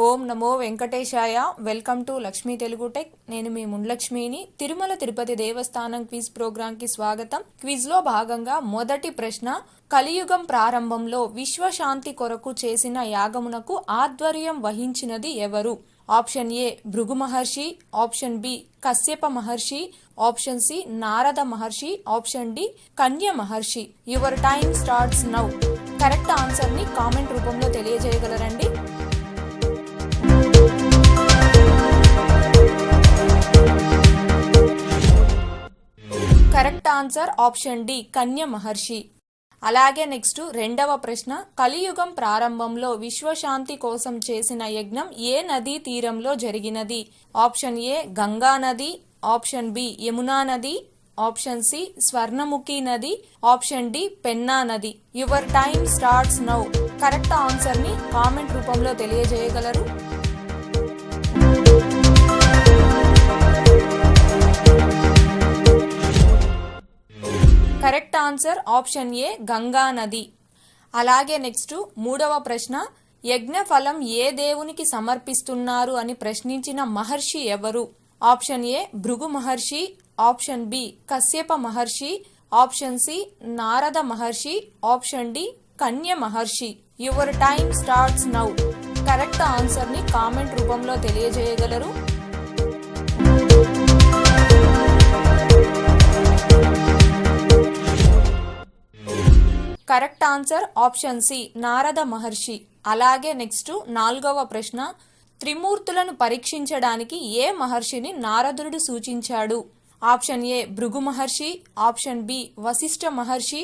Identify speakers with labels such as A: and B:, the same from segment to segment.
A: Om Namo Venkatesaya. Welcome to Lakshmi Telugu tech. నేను మీ ముండ్లక్ష్మిని. తిరుమల తిరుపతి దేవస్థానం quiz ప్రోగ్రాంకి స్వాగతం. క్విజ్ లో భాగంగా మొదటి ప్రశ్న, కలియుగం ప్రారంభంలో విశ్వశాంతి కొరకు చేసిన యాగమునకు ఆధ్వర్యం వహించినది ఎవరు? Option A Bhrigu Maharshi, option B Kashyapa Maharshi, option C Narada Maharshi, option D Kanya Maharshi. Your time starts now. Correct answer ని కామెంట్ రూపంలో తెలియజేయగలరండి. Correct answer option D Kanya Maharshi. అలాగే నెక్స్ట్ రెండవ ప్రశ్న, కలియుగం ప్రారంభంలో విశ్వశాంతి కోసం చేసిన యజ్ఞం ఏ నదీ తీరంలో జరిగినది? ఆప్షన్ ఏ గంగా నది, ఆప్షన్ బి యమునా నది, ఆప్షన్ సి స్వర్ణముఖి నది, ఆప్షన్ డి పెన్నా నది. Your time starts now. Correct answer ని కామెంట్ రూపంలో తెలియజేయగలరు. Correct answer option A Ganga నది. అలాగే నెక్స్ట్ మూడవ ప్రశ్న, యజ్ఞ ఫలం ఏ దేవునికి సమర్పిస్తున్నారు అని ప్రశ్నించిన మహర్షి ఎవరు? Option A Bhrigu Maharshi, option B Kashyapa Maharshi, option C Narada Maharshi, option D Kanya Maharshi. Your time starts now. Correct answer ని కామెంట్ రూపంలో తెలియజేయగలరు. Correct answer option C Narada మహర్షి. అలాగే నెక్స్ట్ నాలుగవ ప్రశ్న, త్రిమూర్తులను పరీక్షించడానికి ఏ మహర్షిని నారదుడు సూచించాడు? Option A Bhrigu Maharshi, option B Vashishtha మహర్షి,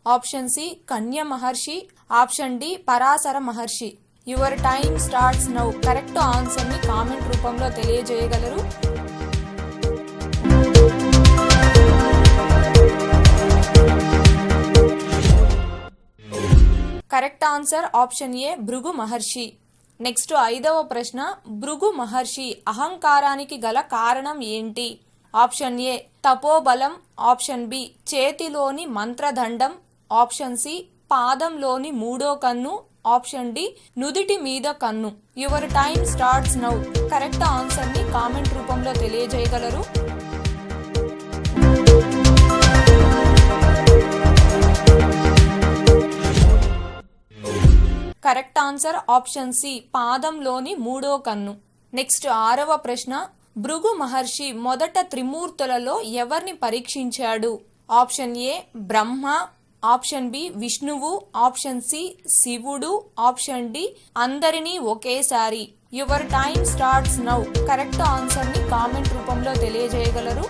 A: ఆప్షన్ సి కన్య మహర్షి, ఆప్షన్ డి పరాశర మహర్షి. Your time starts now. Correct answer ని కామెంట్ రూపంలో తెలియజేయగలరు. Correct answer option A Bhrigu మహర్షి. నెక్స్ట్ ఐదవ ప్రశ్న, భృగు మహర్షి అహంకారానికి గల కారణం ఏంటి? ఆప్షన్ ఏ తపోబలం, ఆప్షన్ బి చేతిలోని మంత్రదండం, ఆప్షన్ సి పాదంలోని మూడో కన్ను, ఆప్షన్ డి నుదిటి మీద కన్ను. Your time starts now. Correct answer ని కామెంట్ రూపంలో తెలియజేయగలరు. కరెక్ట్ ఆన్సర్ ఆప్షన్ సి పాదంలోని మూడో కన్ను. నెక్స్ట్ ఆరవ ప్రశ్న, భృగు మహర్షి మొదట త్రిమూర్తులలో ఎవరిని పరీక్షించాడు? Option A Brahma, option B విష్ణువు, ఆప్షన్ సి శివుడు, ఆప్షన్ డి అందరినీ ఒకేసారి. Your time starts now. Correct answer ని కామెంట్ రూపంలో తెలియజేయగలరు.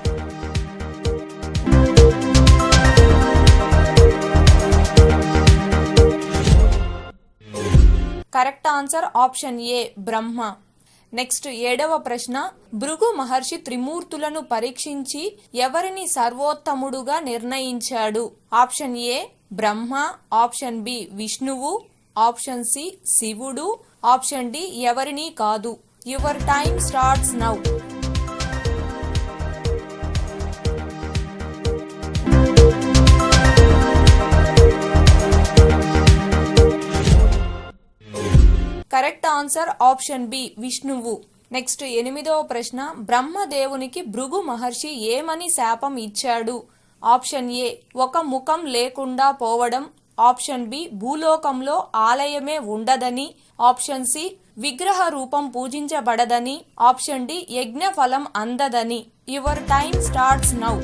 A: Correct answer option A Brahma. Next ఏడవ ప్రశ్న, భృగు మహర్షి త్రిమూర్తులను పరీక్షించి ఎవరిని సర్వోత్తముడుగా నిర్ణయించాడు? Option A Brahma, option B విష్ణువు, ఆప్షన్ సి శివుడు, ఆప్షన్ డి ఎవరినీ కాదు. Your time starts now. Correct answer option B విష్ణువు. నెక్స్ట్ ఎనిమిదవ ప్రశ్న, బ్రహ్మదేవునికి భృగు మహర్షి ఏమని శాపం ఇచ్చాడు? ఆప్షన్ ఏ ఒక ముఖం లేకుండా పోవడం, ఆప్షన్ బి భూలోకంలో ఆలయమే ఉండదని, ఆప్షన్ సి విగ్రహ రూపం పూజించబడదని, ఆప్షన్ డి యజ్ఞ ఫలం అందదని. Your time starts now.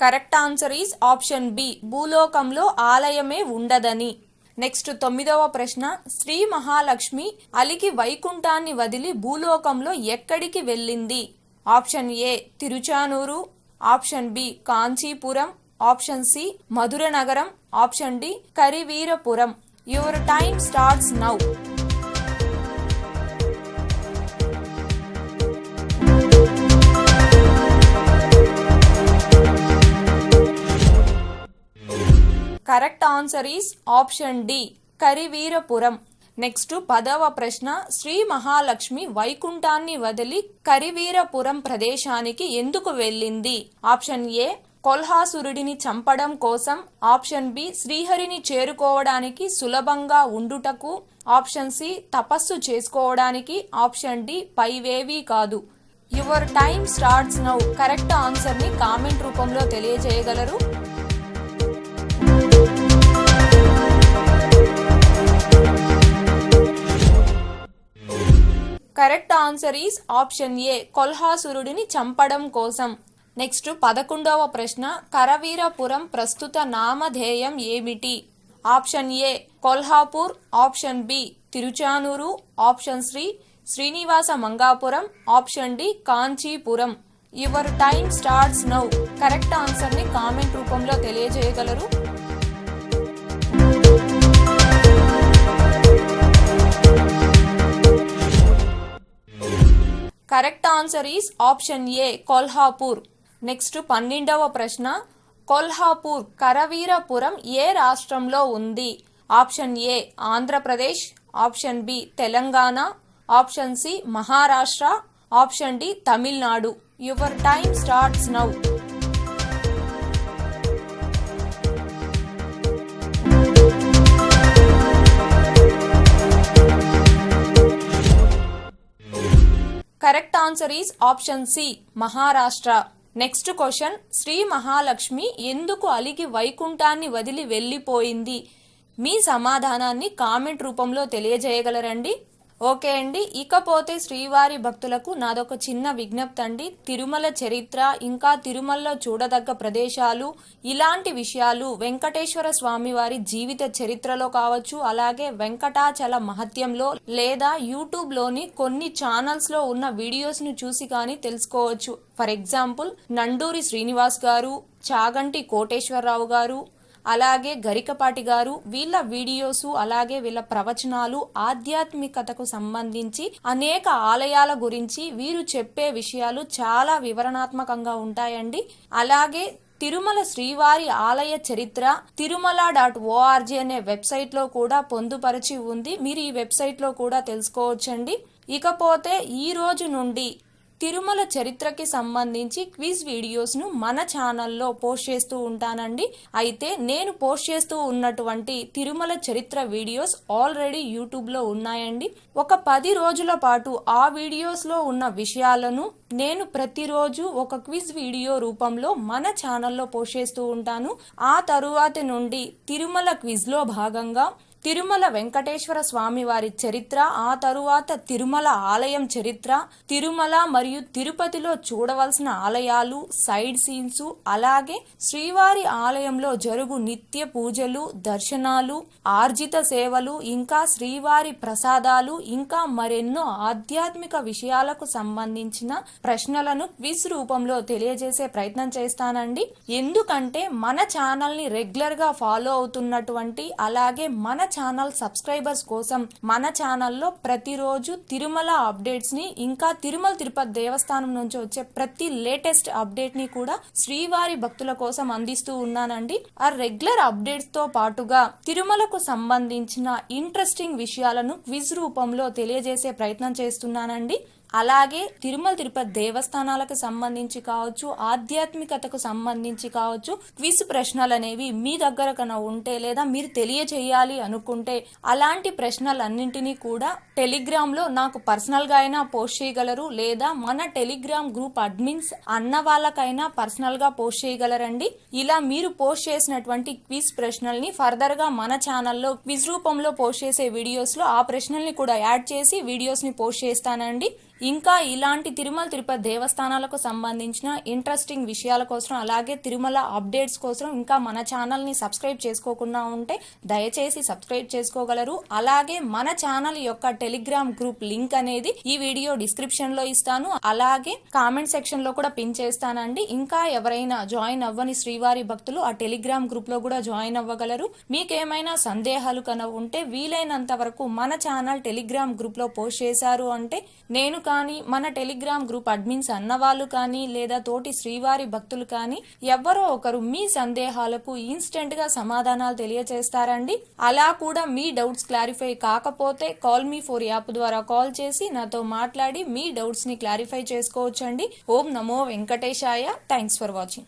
A: Correct answer is option B భూలోకంలో ఆలయమే ఉండదని. నెక్స్ట్ తొమ్మిదవ ప్రశ్న, శ్రీ మహాలక్ష్మి అలికి వైకుంఠాన్ని వదిలి భూలోకంలో ఎక్కడికి వెళ్ళింది? Option A Tiruchanur, option B Kanchipuram, option C Madhura నగరం, option D Karivirapuram. Your time starts now. Correct answer is option D Karivirapuram. Next 10వ ప్రశ్న, శ్రీ మహాలక్ష్మి వైకుంఠాన్ని వదిలి కరివీరపురం ప్రదేశానికి ఎందుకు వెళ్ళింది? ఆప్షన్ ఏ కొల్హాసురుడిని చంపడం కోసం, ఆప్షన్ బి శ్రీహరిని చేరుకోవడానికి సులభంగా ఉండుటకు, ఆప్షన్ సి తపస్సు చేసుకోవడానికి, ఆప్షన్ డి పైవేవీ కాదు. Your time starts now. Correct answer ని కామెంట్ రూపంలో తెలియజేయగలరు. Correct answer is option A కొల్హాసురుడిని చంపడం కోసం. నెక్స్ట్ 11వ ప్రశ్న, కరవీరపురం ప్రస్తుత నామధేయం ఏమిటి? Option A Kolhapur, option B Tiruchanur, option C Srinivasa Mangapuram, option D Kanchipuram. Your time starts now. Correct answer ని కామెంట్ రూపంలో తెలియజేయగలరు. Correct answer is option A Kolhapur. Next 12వ ప్రశ్న, కొల్హాపూర్ కరవీరపురం ఏ రాష్ట్రంలో ఉంది? Option A Andhra Pradesh, option B Telangana, option C Maharashtra, option D Tamil Nadu. Your time starts now. Correct answer is option C Maharashtra. Next question, Shri Mahalakshmi ఎందుకు అలిగి వైకుంఠాన్ని వదిలి వెళ్ళిపోయింది? మీ సమాధానాన్ని కామెంట్ రూపంలో తెలియజేయగలరండి. ఓకే అండి, ఇకపోతే శ్రీవారి భక్తులకు నాదొక చిన్న విజ్ఞప్తి అండి. తిరుమల చరిత్ర, ఇంకా తిరుమలలో చూడదగ్గ ప్రదేశాలు, ఇలాంటి విషయాలు వెంకటేశ్వర స్వామి వారి జీవిత చరిత్రలో కావచ్చు, అలాగే వెంకటాచల మహత్యంలో లేదా యూట్యూబ్ లోని కొన్ని ఛానల్స్ లో ఉన్న వీడియోస్ ను చూసి కానీ తెలుసుకోవచ్చు. ఫర్ ఎగ్జాంపుల్ నండూరి శ్రీనివాస్ గారు, చాగంటి కోటేశ్వరరావు గారు, అలాగే గరికపాటి గారు, వీళ్ళ వీడియోసు అలాగే వీళ్ళ ప్రవచనాలు ఆధ్యాత్మికతకు సంబంధించి అనేక ఆలయాల గురించి వీరు చెప్పే విషయాలు చాలా వివరణాత్మకంగా ఉంటాయండి. అలాగే తిరుమల శ్రీవారి ఆలయ చరిత్ర తిరుమల.org అనే వెబ్సైట్ లో కూడా పొందుపరిచి ఉంది. మీరు ఈ వెబ్సైట్ లో కూడా తెలుసుకోవచ్చండి. ఇకపోతే ఈ రోజు నుండి తిరుమల చరిత్రకి సంబంధించి క్విజ్ వీడియోస్ ను మన ఛానల్లో పోస్ట్ చేస్తూ ఉంటానండి. అయితే నేను పోస్ట్ చేస్తూ ఉన్నటువంటి తిరుమల చరిత్ర వీడియోస్ ఆల్రెడీ యూట్యూబ్ లో ఉన్నాయండి. ఒక 10 రోజుల పాటు ఆ వీడియోస్ లో ఉన్న విషయాలను నేను ప్రతిరోజు ఒక క్విజ్ వీడియో రూపంలో మన ఛానల్లో పోస్ట్ చేస్తూ ఉంటాను. ఆ తరువాత నుండి తిరుమల క్విజ్ లో భాగంగా తిరుమల వెంకటేశ్వర స్వామి వారి చరిత్ర, ఆ తరువాత తిరుమల ఆలయం చరిత్ర, తిరుమల మరియు తిరుపతిలో చూడవలసిన ఆలయాలు, సైడ్ సీన్స్, అలాగే శ్రీవారి ఆలయంలో జరుగు నిత్య పూజలు, దర్శనాలు, ఆర్జిత సేవలు, ఇంకా శ్రీవారి ప్రసాదాలు, ఇంకా మరెన్నో ఆధ్యాత్మిక విషయాలకు సంబంధించిన ప్రశ్నలను క్విజ్ రూపంలో తెలియజేసే ప్రయత్నం చేస్తానండి. ఎందుకంటే మన ఛానల్ ని రెగ్యులర్ గా ఫాలో అవుతున్నటువంటి అలాగే మన ఛానల్ సబ్స్క్రైబర్స్ కోసం మన ఛానల్లో ప్రతిరోజు తిరుమల అప్డేట్స్ ని, ఇంకా తిరుమల తిరుపతి దేవస్థానం నుంచి వచ్చే ప్రతి లేటెస్ట్ అప్డేట్ ని కూడా శ్రీవారి భక్తుల కోసం అందిస్తూ ఉన్నానండి. ఆ రెగ్యులర్ అప్డేట్స్ తో పాటుగా తిరుమలకు సంబంధించిన ఇంట్రెస్టింగ్ విషయాలను క్విజ్ రూపంలో తెలియజేసే ప్రయత్నం చేస్తున్నానండి. అలాగే తిరుమల తిరుపతి దేవస్థానాలకు సంబంధించి కావచ్చు, ఆధ్యాత్మికతకు సంబంధించి కావచ్చు, క్విజ్ ప్రశ్నలు అనేవి మీ దగ్గర కన్నా ఉంటే లేదా మీరు తెలియచేయాలి అనుకుంటే అలాంటి ప్రశ్నలన్నింటినీ కూడా టెలిగ్రామ్ లో నాకు పర్సనల్ గా అయినా పోస్ట్ చేయగలరు, లేదా మన టెలిగ్రామ్ గ్రూప్ అడ్మిన్స్ అన్న వాళ్ళకైనా పర్సనల్ గా పోస్ట్ చేయగలరండి. ఇలా మీరు పోస్ట్ చేసినటువంటి క్విజ్ ప్రశ్నల్ని ఫర్దర్ గా మన ఛానల్లో క్విజ్ రూపంలో పోస్ట్ చేసే వీడియోస్ లో ఆ ప్రశ్నల్ని కూడా యాడ్ చేసి వీడియోస్ ని పోస్ట్ చేస్తానండి. ఇంకా ఇలాంటి తిరుమల తిరుపతి దేవస్థానాలకు సంబంధించిన ఇంట్రెస్టింగ్ విషయాల కోసం అలాగే తిరుమల అప్డేట్స్ కోసం ఇంకా మన ఛానల్ ని సబ్స్క్రైబ్ చేసుకోకుండా ఉంటే దయచేసి సబ్స్క్రైబ్ చేసుకోగలరు. అలాగే మన ఛానల్ యొక్క టెలిగ్రామ్ గ్రూప్ లింక్ అనేది ఈ వీడియో డిస్క్రిప్షన్ లో ఇస్తాను, అలాగే కామెంట్ సెక్షన్ లో కూడా పిన్ చేస్తానండి. ఇంకా ఎవరైనా జాయిన్ అవ్వని శ్రీవారి భక్తులు ఆ టెలిగ్రామ్ గ్రూప్ లో కూడా జాయిన్ అవ్వగలరు. మీకేమైనా సందేహాలు కనుక ఉంటే వీలైనంత వరకు మన ఛానల్ టెలిగ్రామ్ గ్రూప్ లో పోస్ట్ చేశారు అంటే నేను కానీ మన టెలిగ్రామ్ గ్రూప్ అడ్మిన్స్ అన్నవాళ్ళు కానీ లేదా తోటి శ్రీవారి భక్తులు కానీ ఎవరో ఒకరు మీ సందేహాలకు ఇన్స్టెంట్ గా సమాధానాలు తెలియజేస్తారండి. అలా కూడా మీ డౌట్స్ క్లారిఫై కాకపోతే కాల్ మీ 4 యాప్ ద్వారా కాల్ చేసి నాతో మాట్లాడి మీ డౌట్స్ ని క్లారిఫై చేసుకోవచ్చండి. ఓం నమో వెంకటేశాయ. Thanks for watching.